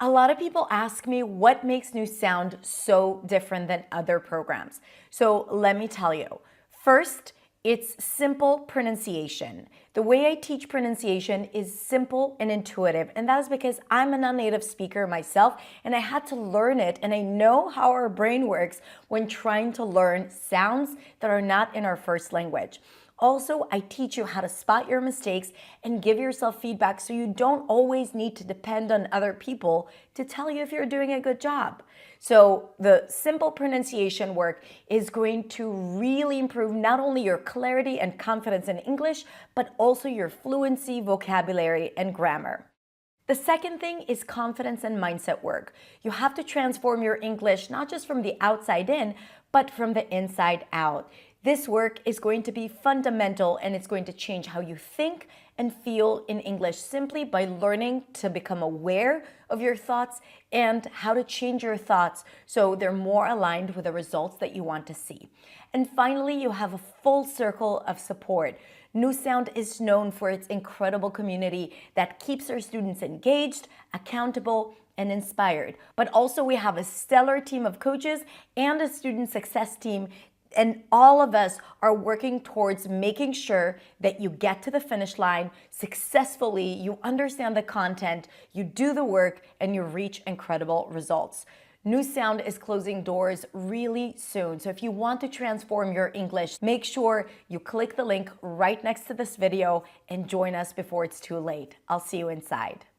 A lot of people ask me what makes New Sound so different than other programs. So let me tell you. First, it's simple pronunciation. The way I teach pronunciation is simple and intuitive, and that is because I'm a non-native speaker myself, and I had to learn it, and I know how our brain works when trying to learn sounds that are not in our first language. Also, I teach you how to spot your mistakes and give yourself feedback so you don't always need to depend on other people to tell you if you're doing a good job. So the simple pronunciation work is going to really improve not only your clarity and confidence in English, but also your fluency, vocabulary, and grammar. The second thing is confidence and mindset work. You have to transform your English not just from the outside in, but from the inside out. This work is going to be fundamental, and it's going to change how you think and feel in English simply by learning to become aware of your thoughts and how to change your thoughts so they're more aligned with the results that you want to see. And finally, you have a full circle of support. New Sound is known for its incredible community that keeps our students engaged, accountable, and inspired. But also we have a stellar team of coaches and a student success team, and all of us are working towards making sure that you get to the finish line successfully, you understand the content, you do the work, and you reach incredible results. New Sound is closing doors really soon. So if you want to transform your English, make sure you click the link right next to this video and join us before it's too late. I'll see you inside.